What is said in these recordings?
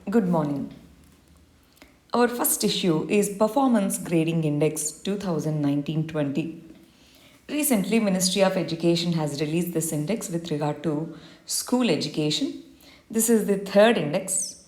Good morning. Our first issue is Performance Grading Index 2019-20. Recently, Ministry of Education has released this index with regard to school education. This is the third index.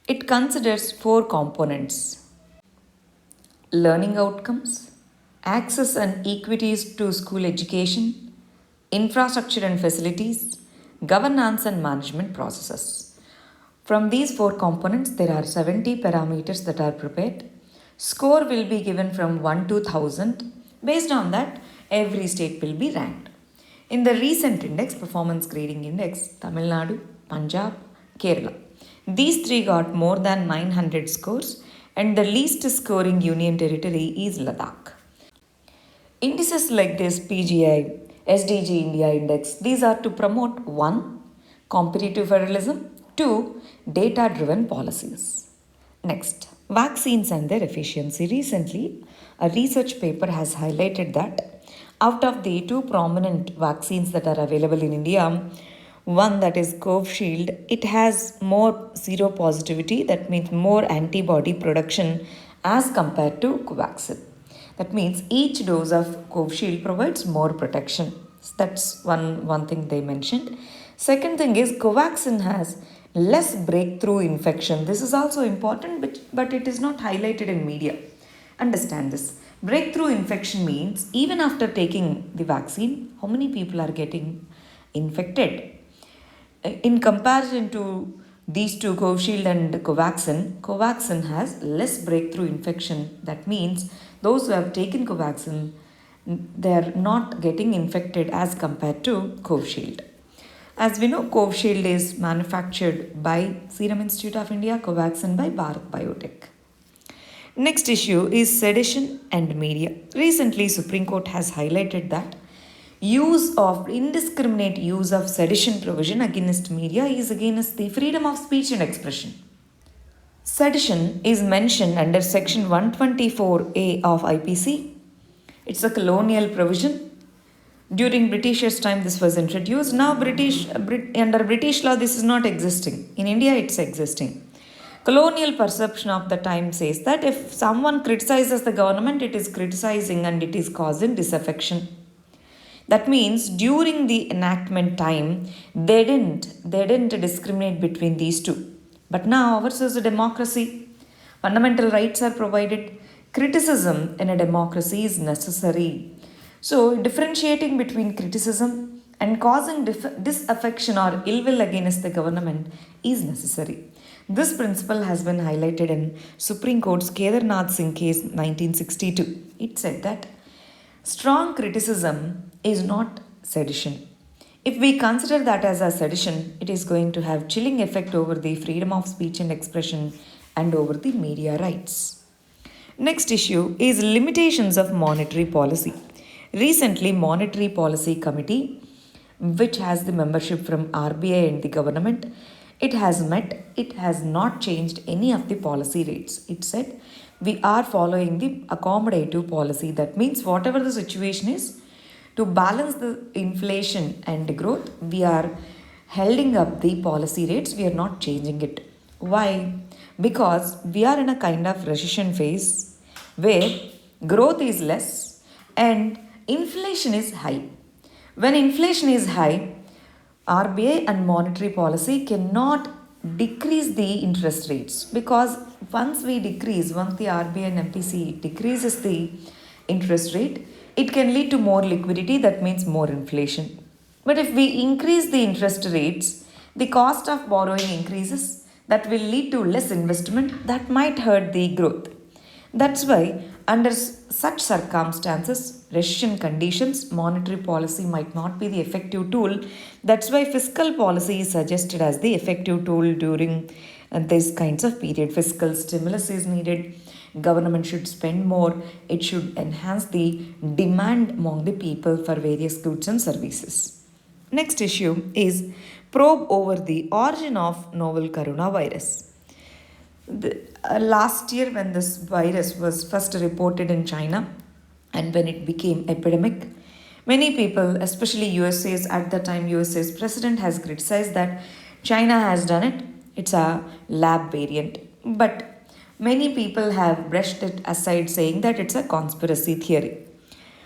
It considers four components: learning outcomes, access and equities to school education, infrastructure and facilities, governance and management processes. From these four components, there are 70 parameters that are prepared. Score will be given from 1 to 1000. Based on that, every state will be ranked. In the recent index, Performance Grading Index, Tamil Nadu, Punjab, Kerala. These three got more than 900 scores, and the least scoring union territory is Ladakh. Indices like this, PGI, SDG India Index, these are to promote 1. Competitive federalism, 2. Data-driven policies. Next, vaccines and their efficiency. Recently, a research paper has highlighted that out of the two prominent vaccines that are available in India, one that is Covishield, it has more seropositivity, that means more antibody production as compared to Covaxin. That means each dose of Covishield provides more protection. That's one thing they mentioned. Second thing is Covaxin has less breakthrough infection. This is also important, but it is not highlighted in media. Understand this. Breakthrough infection means even after taking the vaccine, how many people are getting infected? In comparison to these two, Covishield and Covaxin has less breakthrough infection. That means those who have taken Covaxin, they are not getting infected as compared to Covishield. As we know, Covishield is manufactured by Serum Institute of India, Covaxin by Bharat Biotech. Next issue is sedition and media. Recently, Supreme Court has highlighted that indiscriminate use of sedition provision against media is against the freedom of speech and expression. Sedition is mentioned under section 124A of IPC. It's a colonial provision. During Britishers' time, this was introduced. Now, under British law, this is not existing. In India, it's existing. Colonial perception of the time says that if someone criticizes the government, it is criticizing and it is causing disaffection. That means during the enactment time, they didn't discriminate between these two. But now ours is a democracy. Fundamental rights are provided. Criticism in a democracy is necessary. So, differentiating between criticism and causing disaffection or ill will against the government is necessary. This principle has been highlighted in Supreme Court's Kedarnath Singh case 1962. It said that strong criticism is not sedition. If we consider that as a sedition, it is going to have chilling effect over the freedom of speech and expression and over the media rights. Next issue is limitations of monetary policy. Recently, Monetary Policy Committee, which has the membership from RBI and the government, it has met, it has not changed any of the policy rates. It said, we are following the accommodative policy. That means whatever the situation is, to balance the inflation and growth, we are holding up the policy rates, we are not changing it. Why? Because we are in a kind of recession phase where growth is less and inflation is high. When inflation is high, RBI and monetary policy cannot decrease the interest rates, because once the RBI and MPC decreases the interest rate, it can lead to more liquidity, that means more inflation. But if we increase the interest rates, the cost of borrowing increases, that will lead to less investment, that might hurt the growth. That's why under such circumstances, recession conditions, monetary policy might not be the effective tool. That's why fiscal policy is suggested as the effective tool during these kinds of period. Fiscal stimulus is needed. Government should spend more. It should enhance the demand among the people for various goods and services. Next issue is probe over the origin of novel coronavirus. Last year, when this virus was first reported in China and when it became epidemic, many people, especially USA's at the time, USA's president has criticized that China has done it. It's a lab variant. But many people have brushed it aside saying that it's a conspiracy theory.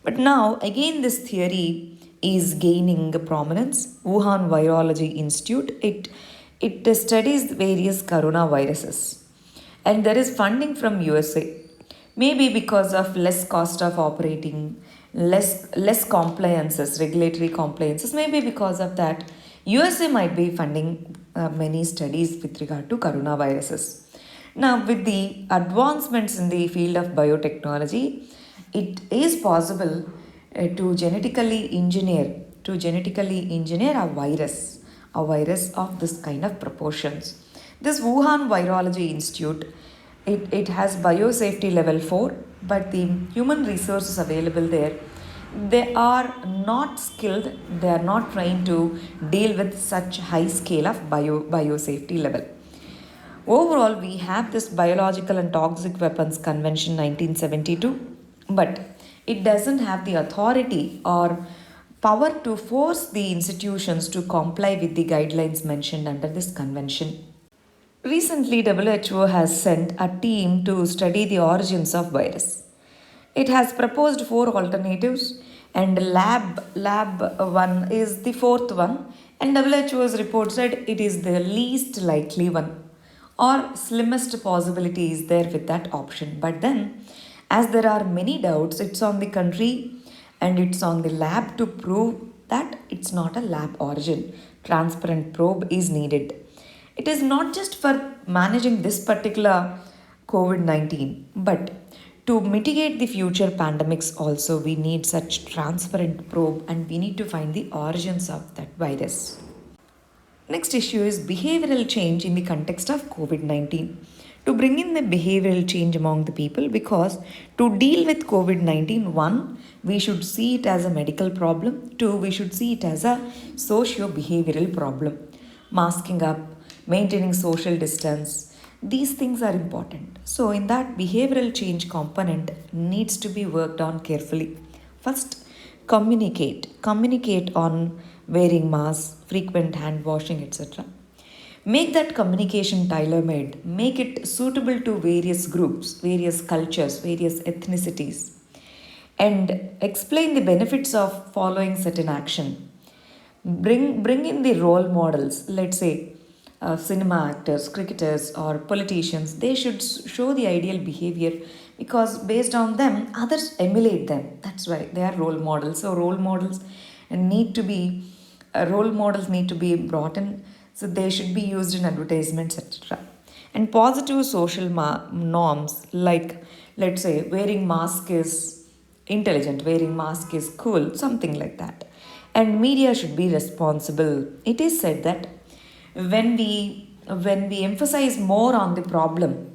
But now, again, this theory is gaining prominence. Wuhan Virology Institute, it studies various coronaviruses. And there is funding from USA. Maybe because of less cost of operating, less compliances, regulatory compliances. Maybe because of that, USA might be funding many studies with regard to coronaviruses. Now, with the advancements in the field of biotechnology, it is possible to genetically engineer a virus of this kind of proportions. This Wuhan Virology Institute, it has biosafety level 4, but the human resources available there, they are not skilled, they are not trained to deal with such high scale of biosafety level. Overall, we have this Biological and Toxic Weapons Convention 1972, but it doesn't have the authority or power to force the institutions to comply with the guidelines mentioned under this convention. Recently, WHO has sent a team to study the origins of virus. It has proposed four alternatives, and lab one is the fourth one, and WHO's report said it is the least likely one, or slimmest possibility is there with that option. But then, as there are many doubts, it's on the country and it's on the lab to prove that it's not a lab origin. Transparent probe is needed. It is not just for managing this particular COVID 19, but to mitigate the future pandemics, also, we need such transparent probe and we need to find the origins of that virus. Next issue is behavioral change in the context of COVID 19. To bring in the behavioral change among the people, because to deal with COVID 19, one, we should see it as a medical problem, two, we should see it as a socio behavioral problem. Masking up, maintaining social distance, these things are important. So, in that behavioral change component needs to be worked on carefully. First, communicate on wearing masks, frequent hand washing, etc. Make that communication tailor made, make it suitable to various groups, various cultures, various ethnicities, and explain the benefits of following certain action. Bring in the role models, let's say cinema actors, cricketers, or politicians. They should show the ideal behavior, because based on them, others emulate them. That's why they are role models. So role models need to be brought in. So they should be used in advertisements, etc. And positive social norms, like, let's say, wearing mask is intelligent, wearing mask is cool, something like that. And media should be responsible. It is said that when we emphasize more on the problem,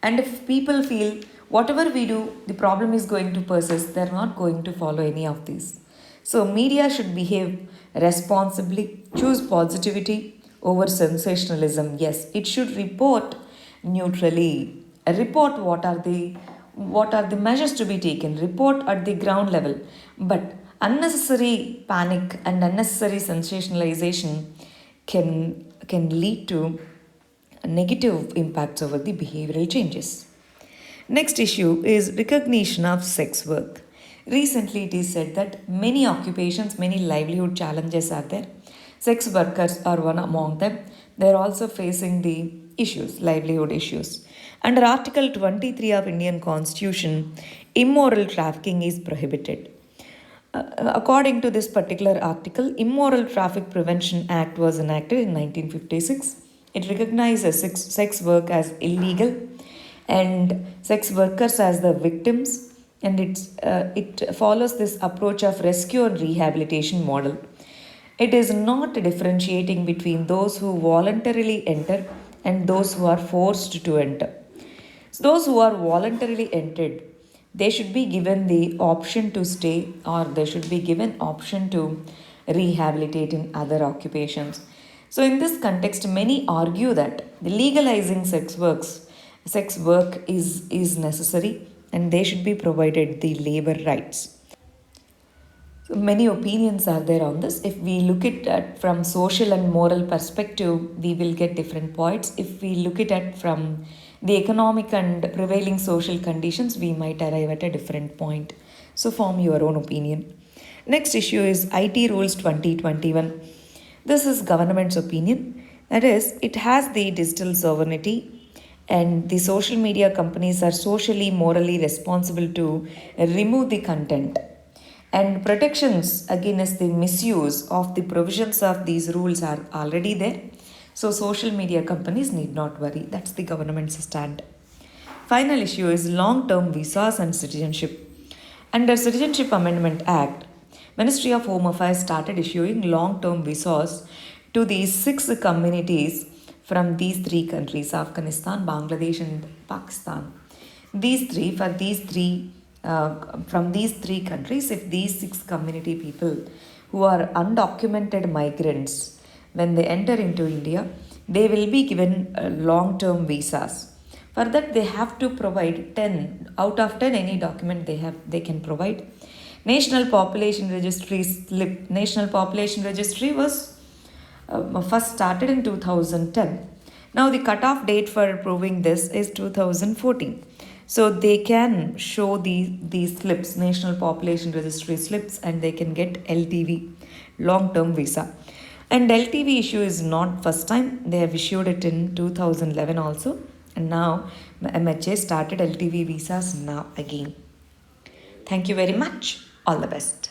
and if people feel whatever we do, the problem is going to persist, they're not going to follow any of these. So media should behave responsibly, choose positivity over sensationalism. Yes, it should report neutrally, report what are the measures to be taken, report at the ground level. But unnecessary panic and unnecessary sensationalization can lead to negative impacts over the behavioral changes. Next issue is recognition of sex work. Recently, it is said that many occupations, many livelihood challenges are there. Sex workers are one among them. They are also facing the issues, livelihood issues. Under Article 23 of Indian Constitution, immoral trafficking is prohibited. According to this particular article, Immoral Traffic Prevention Act was enacted in 1956. It recognizes sex work as illegal and sex workers as the victims, and it follows this approach of rescue and rehabilitation model. It is not differentiating between those who voluntarily enter and those who are forced to enter. So those who are voluntarily entered, they should be given the option to stay, or they should be given option to rehabilitate in other occupations. So in this context, many argue that the legalizing sex work is necessary, and they should be provided the labor rights. So many opinions are there on this. If we look at it from social and moral perspective, we will get different points. If we look at it from the economic and prevailing social conditions, we might arrive at a different point. So form your own opinion. Next issue is IT Rules 2021. This is government's opinion. That is, it has the digital sovereignty, and the social media companies are socially, morally responsible to remove the content. And protections against the misuse of the provisions of these rules are already there. So, social media companies need not worry. That's the government's stand. Final issue is long term visas and citizenship. Under Citizenship Amendment Act, Ministry of Home Affairs started issuing long-term visas to these 6 communities from these 3 countries, Afghanistan, Bangladesh and Pakistan. From these three countries, if these 6 community people who are undocumented migrants, when they enter into India, they will be given long-term visas. For that, they have to provide 10 out of 10 any document they can provide. National Population Registry slip. National Population Registry was first started in 2010. Now the cutoff date for proving this is 2014. So they can show these slips, National Population Registry slips, and they can get LTV, long-term visa. And LTV issue is not first time. They have issued it in 2011 also. And now MHA started LTV visas now again. Thank you very much. All the best.